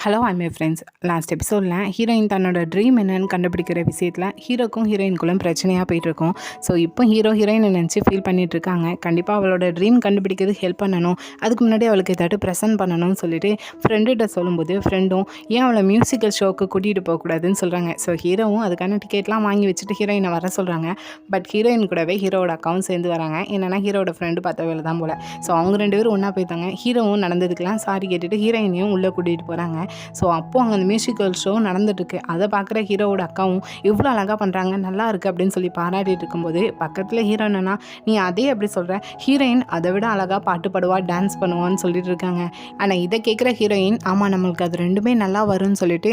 Hello I my friends. Last எபிசோடில் heroine தன்னோட dream என்னன்னு கண்டுபிடிக்கிற விஷயத்தில் ஹீரோக்கும் ஹீரோயினுக்குள்ளும் பிரச்சனையாக போயிட்டுருக்கோம். ஸோ இப்போ ஹீரோயினை நினச்சி ஃபீல் பண்ணிகிட்ருக்காங்க. கண்டிப்பாக அவளோட ட்ரீம் கண்டுபிடிக்கிறது ஹெல்ப் பண்ணணும், அதுக்கு முன்னாடி அவளுக்கு ஏதாட்டு ப்ரெசென்ட் பண்ணணும்னு சொல்லிட்டு ஃப்ரெண்டுகிட்ட சொல்லும்போது ஃப்ரெண்டும் ஏன் அவளை மியூசிக்கல் ஷோக்கு கூட்டிகிட்டு போகக்கூடாதுன்னு சொல்கிறாங்க. ஸோ ஹீரோவும் அதுக்கான டிக்கெட்லாம் வாங்கி வச்சுட்டு ஹீரோயினை வர சொல்கிறாங்க. பட் ஹீரோயின் கூடவே ஹீரோட அக்காவும் சேர்ந்து வராங்க. என்னென்னா ஹீரோட ஃப்ரெண்டு பார்த்த வேலை தான் போல். ஸோ அவங்க 2 பேரும் ஒன்றா போய்த்தாங்க. ஹீரோவும் நடந்ததுக்கெலாம் சாரி கேட்டுட்டு ஹீரோயினையும் உள்ளே கூட்டிகிட்டு போகிறாங்க. ஸோ அப்போது அங்கே அந்த மியூசிக்கல் ஷோ நடந்துட்டுருக்கு. அதை பார்க்குற ஹீரோவோட அக்காவும் இவ்வளோ அழகாக பண்ணுறாங்க, நல்லா இருக்குது அப்படின்னு சொல்லி பாராட்டிட்டு இருக்கும்போது பக்கத்தில் ஹீரோயினா நீ அதே அப்படி சொல்கிற, ஹீரோயின் அதை விட அழகாக பாட்டு பாடுவா, டான்ஸ் பண்ணுவான்னு சொல்லிட்டு இருக்காங்க. ஆனால் இதை கேட்குற ஹீரோயின் ஆமாம் நம்மளுக்கு அது 2மே நல்லா வரும்னு சொல்லிட்டு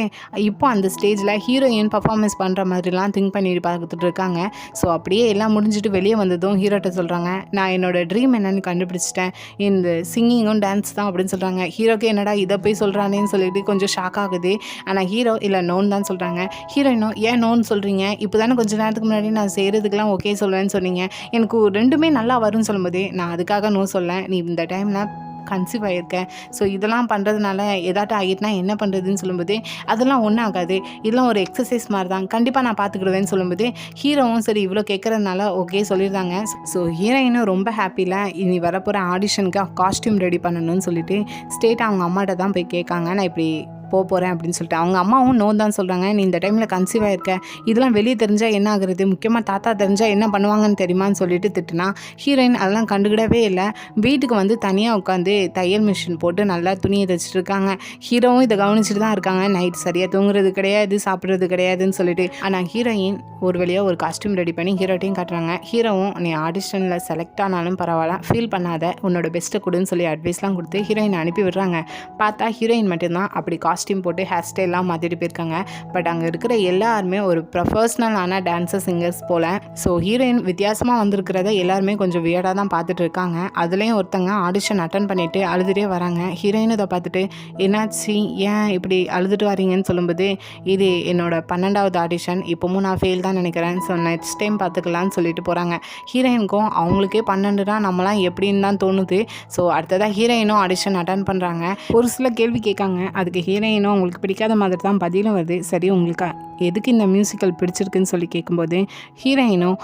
இப்போ அந்த ஸ்டேஜில் ஹீரோயின் பர்ஃபார்மன்ஸ் பண்ணுற மாதிரிலாம் திங்க் பண்ணிட்டு பார்த்துட்டு இருக்காங்க. ஸோ அப்படியே எல்லாம் முடிஞ்சுட்டு வெளியே வந்ததும் ஹீரோட்ட சொல்கிறாங்க, நான் என்னோட ட்ரீம் என்னன்னு கண்டுபிடிச்சிட்டேன், இந்த சிங்கிங்கும் டான்ஸ் தான் அப்படின்னு சொல்கிறாங்க. ஹீரோக்கு என்னடா இதை போய் சொல்கிறானேன்னு சொல்லிட்டு கொஞ்சம் ஷாக் ஆகுது. ஆனால் ஹீரோ இல்லை நோன் தான் சொல்கிறாங்க. ஹீரோயினும் ஏன் நோன்னு சொல்கிறீங்க, இப்போ தானே கொஞ்சம் நேரத்துக்கு முன்னாடி நான் செய்கிறதுக்கெலாம் ஓகே சொல்லுவேன்னு சொன்னீங்க, எனக்கு 2மே நல்லா வரும்னு சொல்லும்போது நான் அதுக்காக நோ சொல்ல, நீ இந்த டைமில் கன்சீவ் ஆகியிருக்கேன், ஸோ இதெல்லாம் பண்ணுறதுனால ஏதாட்டும் ஆகிட்டுனா என்ன பண்ணுறதுன்னு சொல்லும்போது அதெல்லாம் ஒன்றும் ஆகாது, இதெல்லாம் ஒரு எக்ஸசைஸ் மாதிரி தான், கண்டிப்பாக நான் பார்த்துக்கிடுவேன்னு சொல்லும்போது ஹீரோவும் சரி இவ்வளோ கேட்குறதுனால ஓகே சொல்லியிருந்தாங்க. ஸோ ஹீரோயினும் ரொம்ப ஹாப்பியில் இனி வரப்போகிற ஆடிஷனுக்கு காஸ்டியூம் ரெடி பண்ணணும்னு சொல்லிட்டு ஸ்டேட்டாக அவங்க அம்மாட்ட தான் போய் கேட்காங்க, நான் இப்படி போகிறேன் அப்படின்னு சொல்லிட்டு. அவங்க அம்மாவும் நோ தான் சொல்கிறாங்க, நீ இந்த டைமில் கன்சீவ் ஆகிருக்க, இதெல்லாம் வெளியே தெரிஞ்சால் என்ன ஆகுறது, முக்கியமாக தாத்தா தெரிஞ்சால் என்ன பண்ணுவாங்கன்னு தெரியுமான்னு சொல்லிட்டு திட்டுனா ஹீரோயின் அதெல்லாம் கண்டுக்கிடவே இல்லை. வீட்டுக்கு வந்து தனியாக உட்காந்து தையல் மிஷின் போட்டு நல்லா துணியை தைச்சிட்டு இருக்காங்க. ஹீரோவும் இதை கவனிச்சுட்டு தான் இருக்காங்க. நைட் சரியாக தூங்குறது கிடையாது, சாப்பிட்றது கிடையாதுன்னு சொல்லிட்டு. ஆனால் ஹீரோயின் ஒரு வழியாக ஒரு காஸ்டியூம் ரெடி பண்ணி ஹீரோட்டையும் காட்டுறாங்க. ஹீரோவும் நீ ஆடிஷனில் செலக்ட் ஆனாலும் பரவாயில்ல, ஃபீல் பண்ணாத, உன்னோட பெஸ்ட்டை கொடுன்னு சொல்லி அட்வைஸ்லாம் கொடுத்து ஹீரோயின் அனுப்பி விடுறாங்க. பார்த்தா ஹீரோயின் மட்டும்தான் அப்படி காஸ்டியூம் போட்டு ஹேர் ஸ்டைல்லாம் மாற்றிட்டு போயிருக்காங்க. பட் அங்கே இருக்கிற எல்லாருமே ஒரு ப்ரொஃபஷ்னலான டான்ஸர் சிங்கர்ஸ் போல். ஸோ ஹீரோயின் வித்தியாசமாக வந்திருக்கிறத எல்லாருமே கொஞ்சம் வியர்டாக தான் பார்த்துட்டு இருக்காங்க. அதுலேயும் ஒருத்தங்க ஆடிஷன் அட்டன் பண்ணிவிட்டு அழுதுகிட்டே வராங்க. ஹீரோயின் இதை பார்த்துட்டு என்னாச்சு, ஏன் இப்படி அழுதுட்டு வரீங்கன்னு சொல்லும்போது இது என்னோட 12வது ஆடிஷன், இப்போவும் நான் ஃபெயில் தான் நினைக்கிறேன், ஸோ நெக்ஸ்ட் டைம் பார்த்துக்கலான்னு சொல்லிட்டு போகிறாங்க. ஹீரோயினுக்கும் அவங்களுக்கே 12 தான், நம்மளாம் எப்படின்னு தான் தோணுது. ஸோ அடுத்ததாக ஹீரோயினும் ஆடிஷன் அட்டன் பண்ணுறாங்க. ஒரு சில கேள்வி கேட்காங்க, அதுக்கு ஹீரோயினும் உங்களுக்கு பிடிக்காத மாதிரி தான் பதிலும் வருது. சரி உங்களுக்கு எதுக்கு இந்த மியூசிக்கல் பிடிச்சிருக்குன்னு சொல்லி கேட்கும்போது ஹீரோயினும்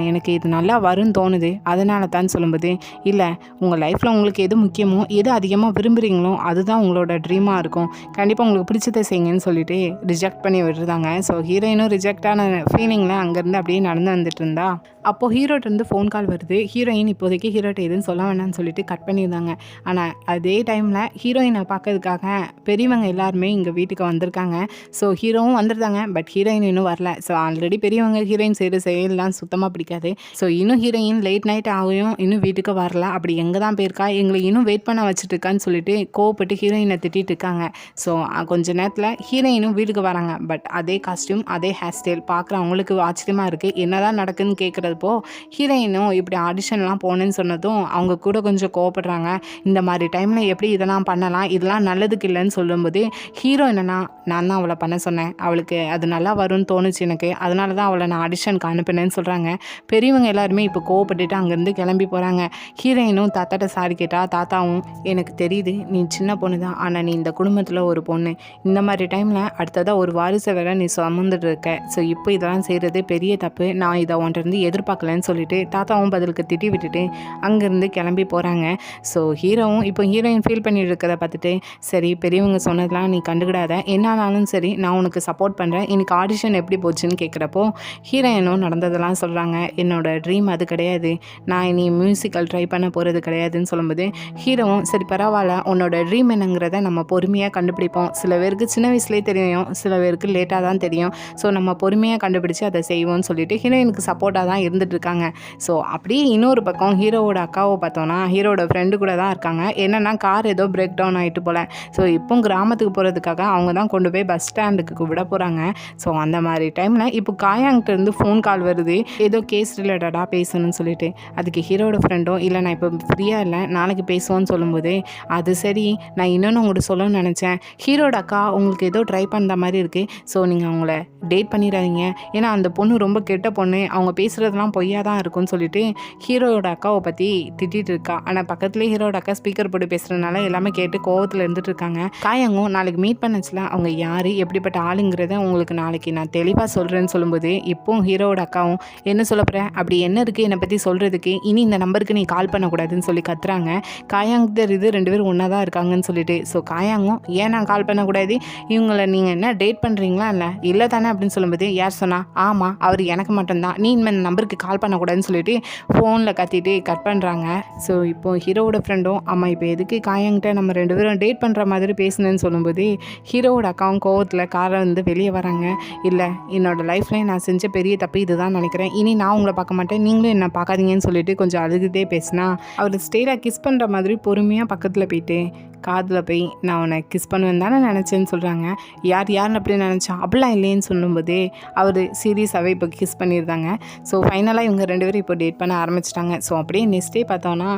எனக்கு இது நல்லா வரும்னு தோணுது அதனால தான் சொல்லும்போது, இல்லை உங்கள் லைஃப்பில் உங்களுக்கு எது முக்கியமோ எது அதிகமாக விரும்புகிறீங்களோ அதுதான் உங்களோட ட்ரீமாக இருக்கும், கண்டிப்பாக உங்களுக்கு பிடிச்சதை செய்யுங்கன்னு சொல்லிட்டு ரிஜெக்ட் பண்ணி விட்டுருந்தாங்க. ஸோ ஹீரோயினும் ரிஜெக்டான ஃபீலிங்கில் அங்கேருந்து அப்படியே நடந்து வந்துட்டு இருந்தா. அப்போது ஹீரோட்டேருந்து ஃபோன் கால் வருது. ஹீரோயின் இப்போதைக்கு ஹீரோட்ட எதுவும் சொல்ல வேணாம்னு சொல்லிட்டு கட் பண்ணியிருந்தாங்க. ஆனால் அதே டைமில் ஹீரோயினை பார்க்கறதுக்காக பெரியவங்க எல்லாருமே இங்கே வீட்டுக்கு வந்திருக்காங்க. ஸோ ஹீரோவும் வந்துருந்தாங்க, பட் ஹீரோயின் இன்னும் வரல. ஸோ ஆல்ரெடி பெரியவங்க ஹீரோயின் செய்கிற செயல்லாம் சுத்தமாக பிடிக்காது. ஸோ இன்னும் ஹீரோயின் லேட் நைட் ஆகும் இன்னும் வீட்டுக்கு வரல, அப்படி எங்கே தான் போயிருக்கா, எங்களை இன்னும் வெயிட் பண்ண வச்சுட்டு இருக்கான்னு சொல்லிட்டு கோவப்பட்டு ஹீரோயினை திட்டிட்டு இருக்காங்க. ஸோ கொஞ்ச நேரத்தில் ஹீரோயினும் வீட்டுக்கு வராங்க. பட் அதே காஸ்டியூம் அதே ஹேர் ஸ்டைல் பார்க்குற அவங்களுக்கு ஆச்சரியமாக இருக்குது. என்ன தான் நடக்குதுன்னு கேட்குறப்போ ஹீரோயினும் இப்படி ஆடிஷன்லாம் போனேன்னு சொன்னதும் அவங்க கூட கொஞ்சம் கோவப்படுறாங்க. இந்த மாதிரி டைமில் எப்படி இதெல்லாம் பண்ணலாம், இதெல்லாம் நல்லதுக்கு இல்லைன்னு சொல்லும்போது ஹீரோ என்னன்னா நான் தான் அவளை பண்ண சொன்னேன், அவளுக்கு அது நல்லா வரும்னு தோணுச்சு எனக்கு, அதனால தான் அவளை நான் ஆடிஷனுக்கு அனுப்பினேன்னு சொல்கிறாங்க. பெரியவங்க எல்லாருமே இப்போ கோவப்பட்டுட்டு அங்கேருந்து கிளம்பி போகிறாங்க. ஹீரோயினும் தாத்தாட்ட சாரி கேட்டா தாத்தாவும் எனக்கு தெரியுது நீ சின்ன பொண்ணு தான், ஆனால் நீ இந்த குடும்பத்தில் ஒரு பொண்ணு, இந்த மாதிரி டைமில் அடுத்ததாக ஒரு வாரிசை வேற நீ சுமந்துட்டு இருக்க, ஸோ இப்போ இதெல்லாம் செய்கிறது பெரிய தப்பு, நான் இதை ஒன்றிருந்து எதிர்பார்க்கலன்னு சொல்லிட்டு தாத்தாவும் பதிலுக்கு திட்டி விட்டுட்டு அங்கேருந்து கிளம்பி போகிறாங்க. ஸோ ஹீரோவும் இப்போ ஹீரோயின் ஃபீல் பண்ணிட்டு இருக்கிறத பார்த்துட்டு சரி பெரியவங்க சொன்னதெல்லாம் நீ கண்டுக்கிடாத, என்னாலும் சரி நான் உனக்கு சப்போர்ட் பண்ணுறேன், இன்னைக்கு ஆடிஷன் எப்படி போச்சுன்னு கேட்குறப்போ ஹீரோயினும் நடந்ததெல்லாம் சொல்கிறாங்க. என்னோட ட்ரீம் அது கிடையாது, நான் இனி மியூசிக்கல் ட்ரை பண்ண போகிறது கிடையாதுன்னு சொல்லும்போது ஹீரோவும் சரி பரவாயில்ல, உன்னோட ட்ரீம் என்னங்கிறத நம்ம பொறுமையாக கண்டுபிடிப்போம், சில பேருக்கு சின்ன வயசுலேயே தெரியும், சில பேருக்கு லேட்டாக தான் தெரியும், ஸோ நம்ம பொறுமையாக கண்டுபிடிச்சி அதை செய்வோம்னு சொல்லிட்டு ஹீரோயினுக்கு சப்போர்ட்டாக தான் இருந்துட்டு இருக்காங்க. ஸோ அப்படியே இன்னொரு பக்கம் ஹீரோவோட அக்காவை பார்த்தோன்னா ஹீரோட ஃப்ரெண்டு கூட தான் இருக்காங்க. என்னென்னா கார் ஏதோ பிரேக் டவுன் ஆகிட்டு போல. ஸோ இப்போ கிராமத்துக்கு போகிறதுக்காக அவங்க தான் கொண்டு போய் பஸ் ஸ்டாண்டுக்கு விட போகிறாங்க. ஸோ அந்த மாதிரி டைமில் இப்போ காயாங்கிட்டேருந்து ஃபோன் கால் வருது, ஏதோ கேஸ் ரிலேட்டடாக பேசணும்னு சொல்லிட்டு. அதுக்கு ஹீரோட ஃப்ரெண்டும் இல்லை நான் இப்போ ஃப்ரீயாக இல்லை, நாளைக்கு பேசுவோன்னு சொல்லும்போது, அது சரி நான் இன்னொன்று உங்கள்கிட்ட சொல்லணும்னு நினச்சேன், ஹீரோட அக்கா உங்களுக்கு ஏதோ ட்ரை பண்ணுற மாதிரி இருக்குது, ஸோ நீங்கள் அவங்கள டேட் பண்ணிடாதீங்க, ஏன்னா அந்த பொண்ணு ரொம்ப கெட்ட பொண்ணு, அவங்க பேசுகிறதுலாம் பொய்யா தான் இருக்கும்னு சொல்லிட்டு ஹீரோட அக்காவை பற்றி திட்டிகிட்டு இருக்கா. ஆனால் பக்கத்துலேயே ஹீரோட அக்கா ஸ்பீக்கர் போட்டு பேசுகிறதுனால எல்லாமே கேட்டு கோவத்தில் இருந்துட்டு இருக்காங்க. காயங்கும் நாளைக்கு மீட் பண்ணச்சுல அவங்க யார் எப்படிப்பட்ட ஆளுங்கிறத உங்களுக்கு நாளைக்கு நான் தெளிவாக சொல்கிறேன்னு சொல்லும்போது, இப்போவும் ஹீரோட அக்காவும் என்ன சொல்ல போகிறேன், அப்படி என்ன இருக்குது என்னை பற்றி சொல்கிறதுக்கு, இனி இந்த நம்பருக்கு நீ கால் பண்ணக்கூடாதுன்னு சொல்லி கத்துறாங்க. காயாங் தெரியுது 2 பேரும் ஒன்றா தான் இருக்காங்கன்னு சொல்லிட்டு. ஸோ காயாங்கும் ஏன் நான் கால் பண்ணக்கூடாது, இவங்களை நீங்கள் என்ன டேட் பண்ணுறீங்களா இல்லை தானே அப்படின்னு சொல்லும்போது, யார் சொன்னா, ஆமாம் அவர் எனக்கு மட்டும்தான், நீ இந்த நம்பருக்கு கால் பண்ணக்கூடாதுன்னு சொல்லிட்டு ஃபோனில் கத்திட்டு கட் பண்ணுறாங்க. ஸோ இப்போது ஹீரோவோட ஃப்ரெண்டும் அம்மா இப்போ எதுக்கு காயாங்கிட்ட நம்ம 2 பேரும் டேட் பண்ணுற மாதிரி பேசுனேன்னு சொல்லும்போது, ஹீரோவோட அக்காவும் கோவத்தில் காரை வந்து வெளியே வராங்க. இல்லை என்னோடய லைஃப்லேயே நான் செஞ்ச பெரிய தப்பு இதுதான் நினைக்கிறேன், இனி நான் உங்களை பார்க்க மாட்டேன், நீங்களும் என்ன பார்க்காதீங்கன்னு சொல்லிட்டு கொஞ்சம் அழுதுகிட்டே பேசினா, அவர் ஸ்டேலாக கிஸ் பண்ணுற மாதிரி பொறுமையாக பக்கத்தில் போயிட்டு காதில் போய் நான் உன்னை கிஸ் பண்ணுவேன் தானே நினச்சேன்னு சொல்கிறாங்க. யாருன்னு அப்படி நினச்சா, அப்படிலாம் இல்லைன்னு சொல்லும்போது அவர் சீரியஸாகவே இப்போ கிஸ் பண்ணியிருந்தாங்க. ஸோ ஃபைனலாக இவங்க 2 பேரும் இப்போ டேட் பண்ண ஆரம்பிச்சிட்டாங்க. ஸோ அப்படியே நெக்ஸ்ட் டே பார்த்தோன்னா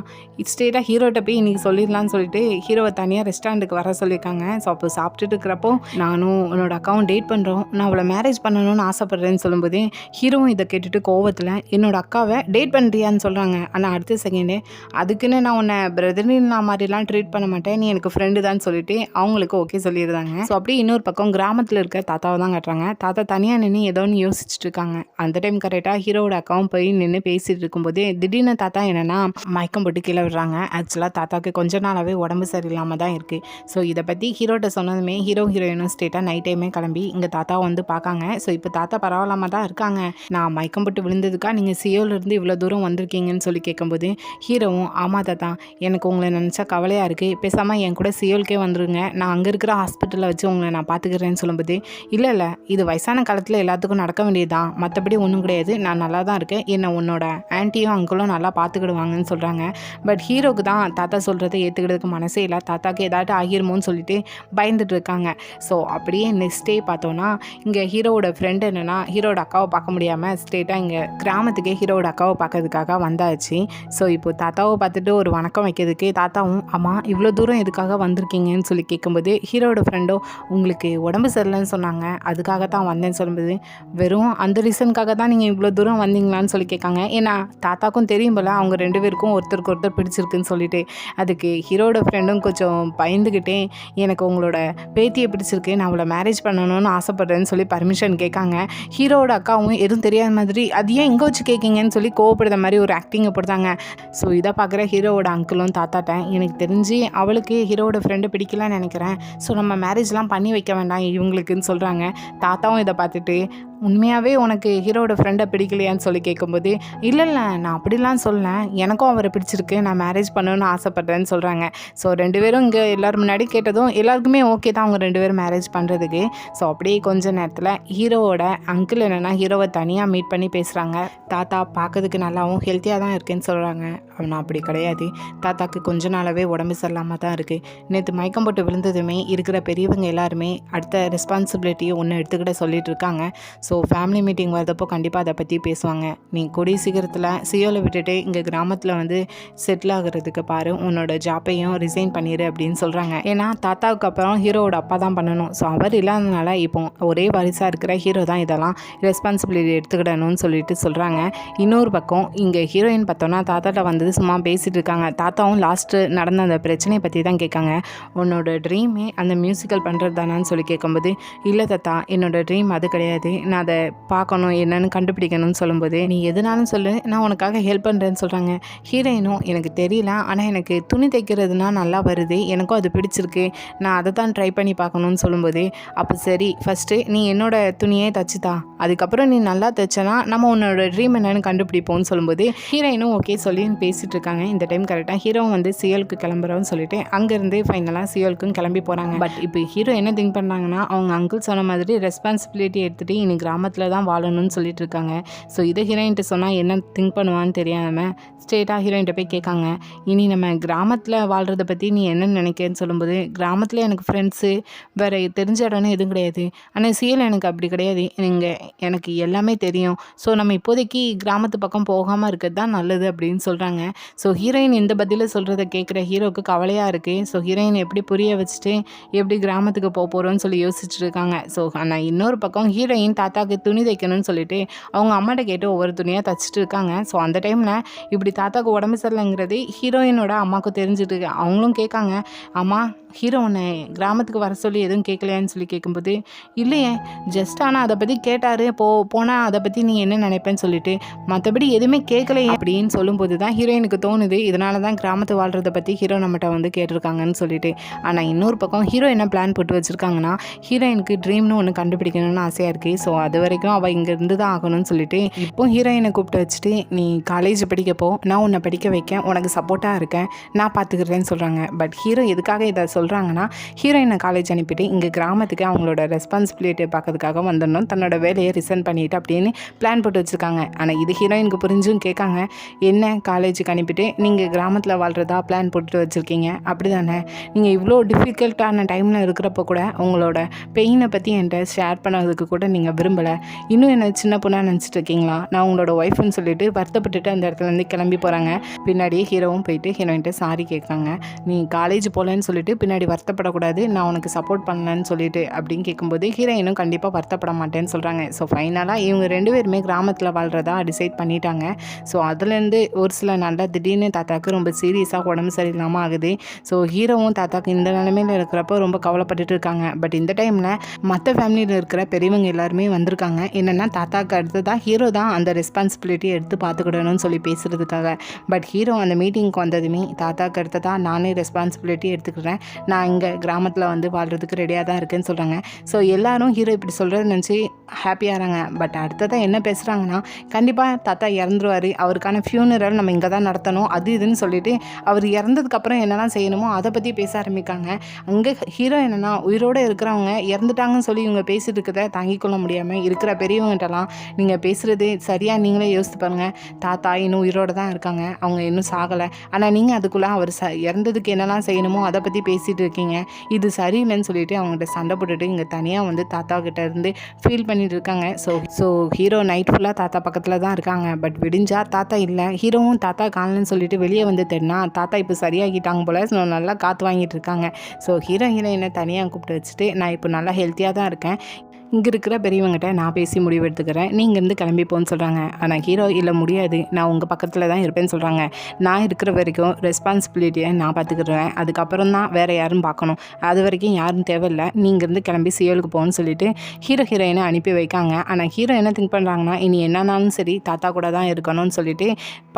ஸ்டேட்டாக ஹீரோட்ட போய் இன்றைக்கி சொல்லிடலான்னு சொல்லிட்டு ஹீரோவை தனியாக ரெஸ்டாரண்ட்டுக்கு வர சொல்லியிருக்காங்க. ஸோ அப்போ சாப்பிட்டுட்டு இருக்கிறப்போ நானும் என்னோட அக்காவும் டேட் பண்ணுறோம், நான் அவளை மேரேஜ் பண்ணணும்னு ஆசைப்பட்றேன்னு சொல்லும்போது, ஹீரோவும் இதை கேட்டுட்டு கோவத்தில் என்னோட அக்காவை டேட் பண்ணுறியான்னு சொல்கிறாங்க. ஆனால் அடுத்த செகண்டே அதுக்குன்னு நான் உன்னை பிரதர்னா மாதிரிலாம் ட்ரீட் பண்ண மாட்டேன், நீ எனக்கு ஃப்ரெண்டு தான் சொல்லிட்டு அவங்களுக்கு ஓகே சொல்லியிருந்தாங்க. ஸோ அப்படியே இன்னொரு பக்கம் கிராமத்தில் இருக்க தாத்தாவை தான் காட்டுறாங்க. தாத்தா தனியாக நின்று ஏதோ ஒன்று யோசிச்சுட்டு இருக்காங்க. அந்த டைம் கரெக்டாக ஹீரோட அக்காவும் போய் நின்று பேசிகிட்டு இருக்கும்போது திடீர்னு தாத்தா என்னென்னா மயக்கம் போட்டு கீழே விடுறாங்க. ஆக்சுவலாக தாத்தாவுக்கு கொஞ்ச நாளாகவே உடம்பு சரியில்லாமல் தான் இருக்குது. ஸோ இதை பற்றி ஹீரோட்ட சொன்னதுமே ஹீரோயினும் ஸ்டேட்டாக நைட் டைமே கிளம்பி இங்கே தாத்தாவை வந்து பார்க்காங்க. ஸோ இப்போ தாத்தா பரவாயில்லாமல் தான் இருக்காங்க, நான் மயக்கம் போட்டு விழுந்ததுக்கா நீங்கள் சியோலேருந்து இவ்வளோ தூரம் வந்திருக்கீங்கன்னு சொல்லி கேட்கும்போது, ஹீரோவும் ஆமாம் தாத்தா எனக்கு உங்களை நினச்சா கவலையாக இருக்குது, பேசாமல் என் கூட சியோலுக்கே வந்துருங்க, நான் அங்கே இருக்கிற ஹாஸ்பிட்டலில் வச்சு உங்களை நான் பார்த்துக்கிறேன்னு சொல்லும்போது, இல்லை இது வயசான காலத்தில் எல்லாத்துக்கும் நடக்க வேண்டியதுதான், மற்றபடி ஒன்றும் கிடையாது, நான் நல்லா தான் இருக்கேன், என்னை உன்னோட ஆன்ட்டியும் அங்கிளும் நல்லா பார்த்துக்கிடுவாங்கன்னு சொல்கிறாங்க. பட் ஹீரோக்கு தான் தாத்தா சொல்கிறத ஏற்றுக்கிறதுக்கு மனசே இல்லை, தாத்தாக்கு ஏதாட்டு ஆகிருமோன்னு சொல்லிட்டு பயந்துட்டு இருக்காங்க. ஸோ அப்படியே நெக்ஸ்ட் டே பார்த்தோன்னா இங்கே ஹீரோவோட ஃப்ரெண்டு என்னென்னா ஹீரோட அக்காவை பார்க்க முடியாமல் ஸ்ட்ரெயிட்டாக இங்கே கிராமத்துக்கே ஹீரோட அக்காவை பார்க்கறதுக்காக வந்தாச்சு. ஸோ இப்போ தாத்தாவை பார்த்துட்டு ஒரு வணக்கம் வைக்கிறதுக்கு தாத்தாவும் அம்மா இவ்வளோ தூரம் எதுக்காக வந்திருக்கீங்கன்னு சொல்லி கேட்கும்போது, ஹீரோட ஃப்ரெண்டோ உங்களுக்கு உடம்பு சரியில்லைன்னு சொன்னாங்க, அதுக்காக தான் வந்தேன்னு சொல்லும்போது, வெறும் அந்த ரீசனுக்காக தான் நீங்கள் இவ்வளோ தூரம் வந்தீங்களான்னு சொல்லி கேட்காங்க. ஏன்னா தாத்தாக்கும் தெரியும் போல் அவங்க 2 பேருக்கும் ஒருத்தருக்கு ஒருத்தர் பிடிச்சிருக்குன்னு சொல்லிட்டு. அதுக்கு ஹீரோட ஃப்ரெண்டும் கொஞ்சம் பயந்துக்கிட்டே எனக்கு உங்களோட பேத்தியை பிடிச்சிருக்கு, நான் அவளை மேரேஜ் பண்ணணும்னு ஆசைப்பட்றேன்னு சொல்லி பர்மிஷன் கேட்காங்க. ஹீரோட அக்காவும் எதுவும் தெரியாத மாதிரி அது ஏன் இங்கே வச்சு கேட்குங்கன்னு சொல்லி கோவப்படுற மாதிரி ஒரு ஆக்டிங்கை போடுத்தாங்க. ஸோ இதை பார்க்குற ஹீரோவோட அங்கிளும் தாத்தாட்டேன் எனக்கு தெரிஞ்சு அவளுக்கு ஹீரோட ஃப்ரெண்டு பிடிக்கலான்னு நினைக்கிறேன், ஸோ நம்ம மேரேஜ்லாம் பண்ணி வைக்க வேண்டாம் இவங்களுக்குன்னு சொல்கிறாங்க. தாத்தாவும் இதை பார்த்துட்டு உண்மையாகவே உனக்கு ஹீரோட ஃப்ரெண்டை பிடிக்கலையான்னு சொல்லி கேட்கும்போது, இல்லை நான் அப்படிலாம் சொல்லலை, எனக்கும் அவரை பிடிச்சிருக்கு, நான் மேரேஜ் பண்ணணும்னு ஆசைப்பட்றேன்னு சொல்கிறாங்க. ஸோ 2 பேரும் இங்கே எல்லோரும் முன்னாடி கேட்டதும் எல்லாருக்குமே ஓகே தான் அவங்க 2 பேரும் மேரேஜ் பண்ணுறதுக்கு. ஸோ அப்படியே கொஞ்ச நேரத்தில் ஹீரோவோட அங்கிள் என்னென்னா ஹீரோவை தனியாக மீட் பண்ணி பேசுகிறாங்க. தாத்தா பார்க்கறதுக்கு நல்லாவும் ஹெல்த்தியாக தான் இருக்குன்னு சொல்கிறாங்க. அவனா அப்படி கிடையாது, தாத்தாக்கு கொஞ்ச நாளாகவே உடம்பு சரியில்லாமல் தான் இருக்குது, நேற்று மயக்கம் போட்டு விழுந்ததுமே இருக்கிற பெரியவங்க எல்லாருமே அடுத்த ரெஸ்பான்சிபிலிட்டியை ஒன்று எடுத்துக்கிட்ட சொல்லிட்டு இருக்காங்க. ஸோ ஃபேமிலி மீட்டிங் வரதப்போ கண்டிப்பாக அதை பற்றி பேசுவாங்க. நீ கூடிய சீக்கிரத்தில் சியோவில் விட்டுட்டு இங்கே கிராமத்தில் வந்து செட்டில் ஆகிறதுக்கு பாரு, உன்னோட ஜாப்பையும் ரிசைன் பண்ணிடு அப்படின்னு சொல்கிறாங்க. ஏன்னா தாத்தாவுக்கு அப்புறம் ஹீரோவோட அப்பா தான் பண்ணணும். ஸோ அவர் இல்லாதனால இப்போ ஒரே வாரிசாக இருக்கிற ஹீரோ தான் இதெல்லாம் ரெஸ்பான்சிபிலிட்டி எடுத்துக்கிடணும்னு சொல்லிட்டு சொல்கிறாங்க. இன்னொரு பக்கம் இங்கே ஹீரோயின் பார்த்தோன்னா தாத்தாட்ட வந்தது சும்மா பேசிகிட்டு இருக்காங்க. தாத்தாவும் லாஸ்ட்டு நடந்த அந்த பிரச்சனையை பற்றி தான் கேட்காங்க. உன்னோட ட்ரீமே அந்த மியூசிக்கல் பண்ணுறது தானான்னு சொல்லி கேட்கும்போது, இல்லை தாத்தா என்னோட ட்ரீம் அது கிடையாது, நான் அதை பார்க்கணும் என்னன்னு கண்டுபிடிக்கணும்னு சொல்லும்போது, நீ எதுனாலும் சொல்லு நான் உனக்காக ஹெல்ப் பண்ணுறேன்னு சொல்கிறாங்க. ஹீரோயினும் எனக்கு தெரியல, ஆனால் எனக்கு துணி தைக்கிறதுனா நல்லா வருது, எனக்கும் அது பிடிச்சிருக்கு, நான் அதை தான் ட்ரை பண்ணி பார்க்கணும்னு சொல்லும்போது, அப்போ சரி ஃபஸ்ட்டு நீ என்னோட துணியே தச்சுதா, அதுக்கப்புறம் நீ நல்லா தைச்சனா நம்ம உன்னோட ட்ரீம் என்னன்னு கண்டுபிடிப்போம்னு சொல்லும்போது ஹீரோயினும் ஓகே சொல்லி பேசிகிட்டு இருக்காங்க. இந்த டைம் கரெக்டாக ஹீரோவும் வந்து சியோலுக்கு கிளம்புறோன்னு சொல்லிட்டு அங்கேருந்து ஃபைனலாக சியோலுக்கும் கிளம்பி போகிறாங்க. பட் இப்போ ஹீரோ என்ன திங்க் பண்ணுறாங்கன்னா அவங்க அங்கிள் சொன்ன மாதிரி ரெஸ்பான்சிபிலிட்டி எடுத்துகிட்டு இன்னைக்கு கிராமத்தில் தான் வாழணும்னு சொல்லிட்டு இருக்காங்க. ஸோ இதை ஹீரோயின்ட்ட சொன்னால் என்ன திங்க் பண்ணுவான்னு தெரியாமல் ஸ்ட்ரெயிட்டாக ஹீரோயின்ட்ட போய் கேட்காங்க. இனி நம்ம கிராமத்தில் வாழ்கிறத பற்றி நீ என்ன நினைக்கிறேன்னு சொல்லும்போது, கிராமத்தில் எனக்கு ஃப்ரெண்ட்ஸு வேறு தெரிஞ்ச இடம்னு எதுவும் கிடையாது. ஆனால் சிஎல் எனக்கு அப்படி கிடையாது. எனக்கு எல்லாமே தெரியும். ஸோ நம்ம இப்போதைக்கு கிராமத்து பக்கம் போகாமல் இருக்கிறது தான் நல்லது அப்படின்னு சொல்கிறாங்க. ஸோ ஹீரோயின் இந்த பதிலை சொல்கிறத கேட்குற ஹீரோவுக்கு கவலையாக இருக்குது. ஸோ ஹீரோயின் எப்படி புரிய வச்சுட்டு எப்படி கிராமத்துக்கு போகிறோன்னு சொல்லி யோசிச்சுட்டு இருக்காங்க. ஸோ ஆனால் இன்னொரு பக்கம் ஹீரோயின் தாத்தாவுக்கு துணி தைக்கணும்னு சொல்லிட்டு அவங்க அம்மாட்ட கேட்டு ஒவ்வொரு துணியாக தைச்சிட்டு இருக்காங்க. ஸோ அந்த டைமில் இப்படி தாத்தாவுக்கு உடம்பு சரியில்லைங்கிறது ஹீரோயினோட அம்மாவுக்கு தெரிஞ்சுட்டு அவங்களும் கேட்காங்க, அம்மா ஹீரோ உன்னை கிராமத்துக்கு வர சொல்லி எதுவும் கேட்கலையான்னு சொல்லி கேட்கும்போது, இல்லையே ஜஸ்ட் ஆனால் அதை பற்றி கேட்டார் போனால் அதை பற்றி நீ என்ன நினைப்பேன்னு சொல்லிட்டு மற்றபடி எதுவுமே கேட்கலையே அப்படின்னு சொல்லும்போது தான் ஹீரோயினுக்கு தோணுது, இதனால தான் கிராமத்து வாழ்கிறத பற்றி ஹீரோ நம்மகிட்ட வந்து கேட்டிருக்காங்கன்னு சொல்லிட்டு. ஆனால் இன்னொரு பக்கம் ஹீரோ என்ன பிளான் போட்டு வச்சுருக்காங்கன்னா, ஹீரோயினுக்கு ட்ரீம்னு ஒன்று கண்டுபிடிக்கணும்னு ஆசையாக இருக்குது. ஸோ அது வரைக்கும் அவள் இங்கே இருந்து தான் ஆகணும்னு சொல்லிட்டு இப்போ ஹீரோயினை கூப்பிட்டு வச்சுட்டு, நீ காலேஜ் படிக்கப்போ நான் உன்னை படிக்க வைக்கேன், உனக்கு சப்போர்ட்டாக இருக்கேன், நான் பார்த்துக்கிறேன்னு சொல்கிறாங்க. பட் ஹீரோ எதுக்காக இதை சொல்கிறாங்கன்னா, ஹீரோயினை காலேஜ் அனுப்பிட்டு இங்கே கிராமத்துக்கு அவங்களோட ரெஸ்பான்சிபிலிட்டியை பார்க்கறதுக்காக வந்துடணும், தன்னோட வேலையை ரிசைன் பண்ணிட்டு அப்படின்னு பிளான் போட்டு வச்சுருக்காங்க. ஆனால் இது ஹீரோயினுக்கு புரிஞ்சும் கேட்காங்க, என்ன காலேஜுக்கு அனுப்பிட்டு நீங்கள் கிராமத்தில் வாழ்கிறதா பிளான் போட்டு வச்சுருக்கீங்க அப்படி தானே, நீங்கள் இவ்வளோ டிஃபிகல்ட்டான டைமில் இருக்கிறப்ப கூட உங்களோட பெயினை பற்றி என்கிட்ட ஷேர் பண்ணதுக்கு கூட நீங்கள் விரும்பலை, இன்னும் என்ன சின்ன பொண்ணாக நினச்சிட்டு இருக்கீங்களா, நான் உங்களோட ஒய்ஃப்னு சொல்லிட்டு வருத்தப்பட்டுட்டு அந்த இடத்துலேருந்து கிளம்பி போகிறாங்க. பின்னாடியே ஹீரோவும் போயிட்டு ஹீரோயின்ட்ட சாரி கேட்காங்க, நீ காலேஜ் போகலன்னு சொல்லிட்டு பின்னாடி வருத்தப்படக்கூடாது, நான் உனக்கு சப்போர்ட் பண்ணலன்னு சொல்லிட்டு அப்படின்னு கேட்கும்போது ஹீரோயினும் கண்டிப்பாக வருத்தப்பட மாட்டேன்னு சொல்கிறாங்க. ஸோ ஃபைனலாக இவங்க 2 பேருமே கிராமத்தில் வாழ்கிறதா டிசைட் பண்ணிட்டாங்க. ஸோ அதுலேருந்து ஒரு சில நாளில் திடீர்னு தாத்தாவுக்கு ரொம்ப சீரியஸாக உடம்பு சரியில்லாமல் ஆகுது. ஸோ ஹீரோவும் தாத்தாவுக்கு இந்த நிலைமையில் இருக்கிறப்ப ரொம்ப கவலைப்பட்டுட்டு இருக்காங்க. பட் இந்த டைமில் மற்ற ஃபேமிலியில் இருக்கிற பெரியவங்க எல்லாருமே வந்திருக்காங்க. என்னென்னா தாத்தாவுக்கு அடுத்ததாக ஹீரோ தான் அந்த ரெஸ்பான்சிபிலிட்டியை எடுத்து பார்த்துக்கிடணும்னு சொல்லி பேசுகிறதுக்காக. பட் ஹீரோ அந்த மீட்டிங்க்கு வந்ததுமே, தாத்தாவுக்கு அடுத்ததாக நானே ரெஸ்பான்சிபிலிட்டி எடுத்துக்கிறேன், நான் இங்கே கிராமத்தில் வந்து வாழ்கிறதுக்கு ரெடியாக தான் இருக்கேன்னு சொல்கிறாங்க. ஸோ எல்லாரும் ஹீரோ இப்படி சொல்கிறத நினச்சி ஹாப்பியாகிறாங்க. பட் அடுத்ததாக என்ன பேசுகிறாங்கன்னா, கண்டிப்பாக தாத்தா இறந்துருவார், அவருக்கான ஃபியூனரல் நம்ம இங்கே தான் நடத்தணும், அது இதுன்னு சொல்லிட்டு அவர் இறந்ததுக்கப்புறம் என்னெல்லாம் செய்யணுமோ அதை பற்றி பேச ஆரம்பிக்காங்க. அங்கே ஹீரோ என்னென்னா, உயிரோடு இருக்கிறவங்க இறந்துட்டாங்கன்னு சொல்லி இவங்க பேசிட்டு இருக்கிறத தாங்கிக் கொள்ள முடியாமல் இருக்கிற பெரியவங்ககிட்டலாம், நீங்கள் பேசுகிறது சரியாக நீங்களே யோசித்து பாருங்கள், தாத்தா இன்னும் உயிரோடு தான் இருக்காங்க, அவங்க இன்னும் சாகலை, ஆனால் நீங்கள் அதுக்குள்ளே அவர் இறந்ததுக்கு என்னெல்லாம் செய்யணுமோ அதை பற்றி பேசிகிட்டு இருக்கீங்க, இது சரியில்லைன்னு சொல்லிட்டு அவங்ககிட்ட சண்டை போட்டுட்டு இங்கே தனியாக வந்து தாத்தா கிட்ட இருந்து ஃபீல் பண்ணிட்டு இருக்காங்க. ஸோ ஹீரோ நைட் ஃபுல்லாக தாத்தா பக்கத்தில் தான் இருக்காங்க. பட் விடிஞ்சா தாத்தா இல்லை, ஹீரோவும் தாத்தா காணலன்னு சொல்லிட்டு வெளியே வந்து தேடினா தாத்தா இப்போ சரியாகிட்டாங்க போல். ஸோ நல்லா காற்று வாங்கிட்டு இருக்காங்க. ஸோ ஹீரோயினை தனியாக கூப்பிட்டு வச்சுட்டு, நான் இப்போ நல்லா ஹெல்த்தியாக தான் இருக்கேன், இங்கே இருக்கிற பெரியவங்ககிட்ட நான் பேசி முடிவு எடுத்துக்கிறேன், நீ இங்கேருந்து கிளம்பிப்போன்னு சொல்கிறாங்க. ஆனால் ஹீரோ இல்லை முடியாது, நான் உங்கள் பக்கத்தில் தான் இருப்பேன்னு சொல்கிறாங்க. நான் இருக்கிற வரைக்கும் ரெஸ்பான்சிபிலிட்டியை நான் பார்த்துக்கிறேன், அதுக்கப்புறம் தான் வேறு யாரும் பார்க்கணும், அது வரைக்கும் யாரும் தேவையில்லை, நீ இங்கேருந்து கிளம்பி சியோலுக்கு போகணும்னு சொல்லிட்டு ஹீரோயினை அனுப்பி வைக்காங்க. ஆனால் ஹீரோ என்ன திங்க் பண்ணுறாங்கன்னா, இனி என்னன்னாலும் சரி தாத்தா கூட தான் இருக்கணும்னு சொல்லிட்டு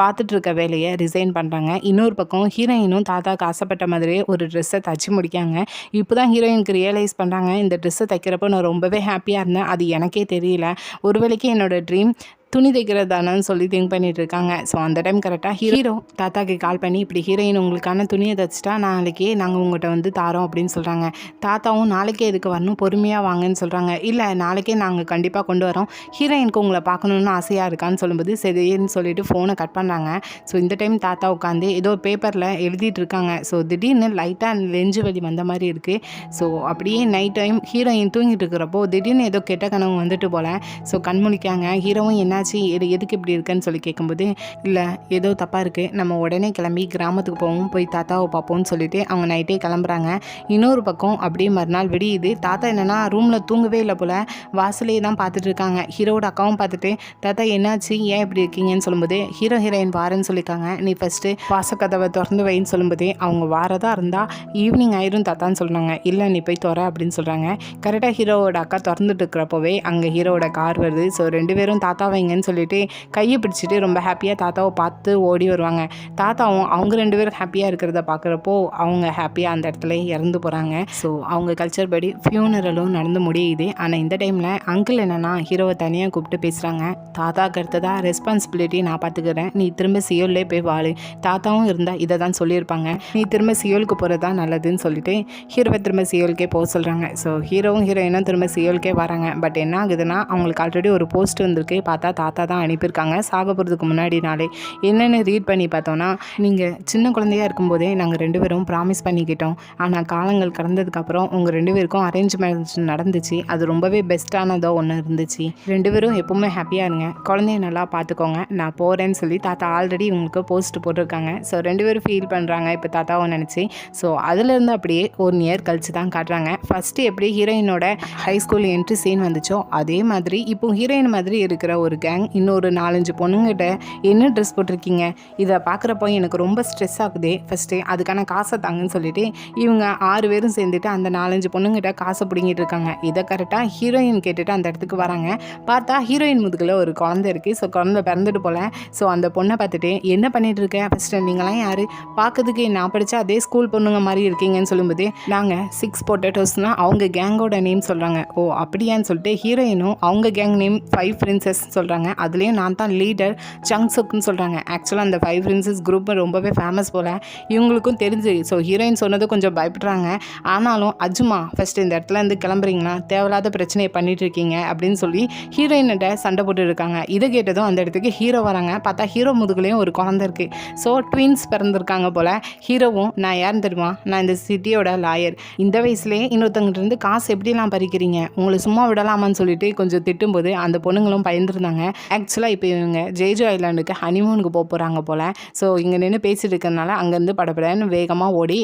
பார்த்துட்டு இருக்க வேலையை ரிசைன் பண்ணுறாங்க. இன்னொரு பக்கம் ஹீரோயினும் தாத்தாவுக்கு ஆசைப்பட்ட மாதிரியே ஒரு ட்ரெஸ்ஸை தச்சு முடிக்காங்க. இப்போ தான் ஹீரோயினுக்கு ரியலைஸ் பண்ணுறாங்க, இந்த ட்ரெஸ்ஸை தைக்கிறப்போ நான் ரொம்பவே ஹாப்பியாக இருந்தேன், அது எனக்கே தெரியல, ஒரு வேளைக்கு என்னோடய ட்ரீம் துணி தைக்கிறது தானேன்னு சொல்லி திங்க் பண்ணிட்டு இருக்காங்க. ஸோ அந்த டைம் கரெக்டாக ஹீரோ தாத்தாக்கு கால் பண்ணி, இப்படி ஹீரோயின் உங்களுக்கான துணியை தைச்சிட்டா நாளைக்கே நாங்கள் உங்கள்கிட்ட வந்து தாரோம் அப்படின்னு சொல்கிறாங்க. தாத்தாவும் நாளைக்கே எதுக்கு வரணும், பொறுமையாக வாங்கன்னு சொல்கிறாங்க. இல்லை நாளைக்கே நாங்கள் கண்டிப்பாக கொண்டு வரோம், ஹீரோயினுக்கு உங்களை பார்க்கணுன்னு ஆசையாக இருக்கான்னு சொல்லும்போது சரின்னு சொல்லிட்டு ஃபோனை கட் பண்ணாங்க. ஸோ இந்த டைம் தாத்தா உட்காந்து ஏதோ பேப்பரில் எழுதிட்டு இருக்காங்க. ஸோ திடீர்னு லைட்டாக நெஞ்சு வலி வந்த மாதிரி இருக்குது. ஸோ அப்படியே நைட் டைம் ஹீரோயின் தூங்கிட்டு இருக்கிறப்போ திடீர்னு ஏதோ கெட்ட கனவு வந்துட்டு போல். ஸோ கண்முழிக்காங்க. ஹீரோவும் என்ன எதுக்கு இப்படி இருக்குன்னு சொல்லி கேட்கும்போது, இல்லை ஏதோ தப்பாக இருக்குது, நம்ம உடனே கிளம்பி கிராமத்துக்கு போவோம், போய் தாத்தாவை பார்ப்போம்னு சொல்லிட்டு அவங்க நைட்டே கிளம்புறாங்க. இன்னொரு பக்கம் அப்படியே மறுநாள் விடியுது. தாத்தா என்னென்னா ரூமில் தூங்கவே இல்லை போல், வாசலே தான் பார்த்துட்டு இருக்காங்க. ஹீரோட அக்காவும் பார்த்துட்டு, தாத்தா என்னாச்சு ஏன் இப்படி இருக்கீங்கன்னு சொல்லும்போது, ஹீரோயின் வாரன்னு சொல்லியிருக்காங்க, நீ ஃபஸ்ட்டு வாசக்கதவை திறந்து வைன்னு சொல்லும்போதே அவங்க வாரதாக இருந்தால் ஈவினிங் ஆயிரும் தாத்தான்னு சொல்கிறாங்க. இல்லை நீ போய் தோற அப்படின்னு சொல்கிறாங்க. கரெக்டாக ஹீரோவோட அக்கா திறந்துட்டு இருக்கிறப்போவே அங்கே ஹீரோவோட கார் வருது. ஸோ 2 பேரும் தாத்தாவை இருக்கீங்கன்னு சொல்லிட்டு கையை பிடிச்சிட்டு ரொம்ப ஹாப்பியாக தாத்தாவை பார்த்து ஓடி வருவாங்க. தாத்தாவும் அவங்க 2 பேரும் ஹாப்பியாக இருக்கிறத பார்க்குறப்போ அவங்க ஹாப்பியாக அந்த இடத்துல இறந்து போகிறாங்க. ஸோ அவங்க கல்ச்சர் படி ஃபியூனரலும் நடந்து முடியுது. ஆனால் இந்த டைமில் அங்கிள் என்னென்னா ஹீரோவை தனியாக கூப்பிட்டு பேசுகிறாங்க. தாத்தாக்கு அடுத்ததாக ரெஸ்பான்சிபிலிட்டி நான் பார்த்துக்கிறேன், நீ திரும்ப சியோல்லே போய் வாழு. தாத்தாவும் இருந்தால் இதை தான் சொல்லியிருப்பாங்க, நீ திரும்ப சியோலுக்கு போகிறது தான் நல்லதுன்னு சொல்லிட்டு ஹீரோவை திரும்ப சியோலுக்கே போக சொல்கிறாங்க. ஸோ ஹீரோவும் ஹீரோயினும் திரும்ப சியோலுக்கே வராங்க. பட் என்ன ஆகுதுன்னா அவங்களுக்கு ஆல்ரெடி ஒரு போஸ்ட் வந்திருக்கு. பார்த்தா தாத்தா தான் அனுப்பியிருக்காங்க சாக போகிறதுக்கு முன்னாடி நாளே. என்னென்னு ரீட் பண்ணி பார்த்தோன்னா, நீங்கள் சின்ன குழந்தையாக இருக்கும்போதே நாங்கள் 2 பேரும் ப்ராமிஸ் பண்ணிக்கிட்டோம். ஆனால் காலங்கள் கடந்ததுக்கப்புறம் உங்கள் 2 பேருக்கும் அரேஞ்ச் மேரேஜ் நடந்துச்சு. அது ரொம்பவே பெஸ்ட்டானதோ ஒன்று இருந்துச்சு. 2 பேரும் எப்போவுமே ஹாப்பியாக இருங்க, குழந்தைய நல்லா பார்த்துக்கோங்க, நான் போகிறேன்னு சொல்லி தாத்தா ஆல்ரெடி இவங்களுக்கு போஸ்ட் போட்டிருக்காங்க. ஸோ 2 பேரும் ஃபீல் பண்ணுறாங்க இப்போ தாத்தாவை நினச்சி. ஸோ அதுலேருந்து அப்படியே 1 இயர் கழிச்சு தான் காட்டுறாங்க. ஃபஸ்ட்டு எப்படி ஹீரோயினோட ஹை ஸ்கூல் என்ட்ரி சீன் வந்துச்சோ அதே மாதிரி இப்போ ஹீரோயின் மாதிரி இருக்கிற ஒரு கேங் இன்னொரு 4-5 பொண்ணுங்கிட்ட என்ன ட்ரெஸ் போட்டிருக்கீங்க, இதை பார்க்குறப்போ எனக்கு ரொம்ப ஸ்ட்ரெஸ் ஆகுதே, ஃபஸ்ட்டு அதுக்கான காசை தாங்கன்னு சொல்லிட்டு இவங்க 6 பேரும் சேர்ந்துட்டு அந்த 4-5 பொண்ணுங்கிட்ட காசை பிடிங்கிட்டு இருக்காங்க. இதை கரெக்டாக ஹீரோயின் கேட்டுட்டு அந்த இடத்துக்கு வராங்க. பார்த்தா ஹீரோயின் முதுகில் ஒரு குழந்தை இருக்குது. ஸோ குழந்தை பிறந்துட்டு போல. ஸோ அந்த பொண்ணை பார்த்துட்டு என்ன பண்ணிட்டு இருக்கேன், ஃபஸ்ட்டு நீங்களாம் யார், பார்க்கறதுக்கு நான் படித்தா அதே ஸ்கூல் பொண்ணுங்க மாதிரி இருக்கீங்கன்னு சொல்லும்போது நாங்கள் 6 பொட்டேட்டோஸ்னால் அவங்க கேங்கோட நேம் சொல்கிறாங்க. ஓ அப்படியான்னு சொல்லிட்டு ஹீரோயினும் அவங்க கேங் நேம் 5 பிரின்சஸ் சொல்கிறாங்க. அதுலேயும் நான் தான் லீடர் ஜங்சுக்னு சொல்கிறாங்க. ஆக்சுவலாக அந்த 5 பிரின்சஸ் குரூப் ரொம்பவே ஃபேமஸ் போல் இவங்களுக்கும் தெரிஞ்சு. ஸோ ஹீரோயின் சொன்னது கொஞ்சம் பயப்படுறாங்க. ஆனாலும் அஜுமா ஃபஸ்ட்டு இந்த இடத்துல இருந்து கிளம்புறீங்களா, தேவையில்லாத பிரச்சனையை பண்ணிட்டு இருக்கீங்க அப்படின்னு சொல்லி ஹீரோயின்கிட்ட சண்டை போட்டு இருக்காங்க. இதை கேட்டதும் அந்த இடத்துக்கு ஹீரோ வராங்க. பார்த்தா ஹீரோ முதுகுலையும் ஒரு குழந்தை இருக்குது. ஸோ ட்வின்ஸ் பிறந்திருக்காங்க போல். ஹீரோவும் நான் யாருன்னு தெரியுமா, நான் இந்த சிட்டியோட லாயர், இந்த வயசுலேயே இன்னொருத்தங்கிட்ட இருந்து காசு எப்படிலாம் பறிக்கிறீங்க, உங்களை சும்மா விடலாமான்னு சொல்லிட்டு கொஞ்சம் திட்டும்போது அந்த பொண்ணுங்களும் பயந்துருந்தாங்க. ஆக்சுவலாக இப்போ இவங்க ஜேஜோ ஐலாண்டுக்கு ஹனிமூனுக்கு போகிறாங்க போல். ஸோ இங்கே நின்று பேசிட்டு இருக்கிறதுனால அங்கேருந்து படப்படன்னு வேகமாக ஓடி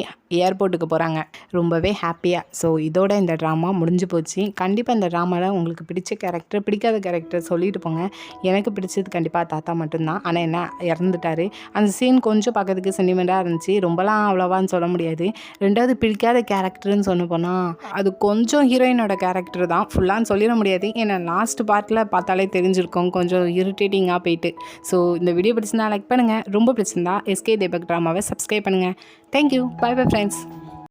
ஏர்போர்ட்டுக்கு போகிறாங்க ரொம்பவே ஹாப்பியாக. ஸோ இதோட இந்த ட்ராமா முடிஞ்சு போச்சு. கண்டிப்பாக இந்த ட்ராமாவில் உங்களுக்கு பிடிச்ச கேரக்டர் பிடிக்காத கேரக்டர் சொல்லிட்டு போங்க. எனக்கு பிடிச்சது கண்டிப்பாக தாத்தா மட்டும்தான். ஆனால் என்ன இறந்துட்டார். அந்த சீன் கொஞ்சம் பார்க்கறதுக்கு சென்டிமெண்ட்டாக இருந்துச்சு, ரொம்பலாம் அவ்வளோவான்னு சொல்ல முடியாது. 2வது பிடிக்காத கேரக்டர்னு சொன்ன போனால் அது கொஞ்சம் ஹீரோயினோட கேரக்டர் தான், ஃபுல்லான்னு சொல்லிட முடியாது. ஏன்னா லாஸ்ட் பார்ட்டில் பார்த்தாலே தெரிஞ்சிருக்கும் கொஞ்சம் இரிட்டேட்டிங்காக போயிட்டு. ஸோ இந்த வீடியோ பிடிச்சிருந்தா லைக் பண்ணுங்கள், ரொம்ப பிடிச்சிருந்தா எஸ்கே தீபக் ட்ராமாவை சப்ஸ்கிரைப் பண்ணுங்கள். Thank you, bye bye friends.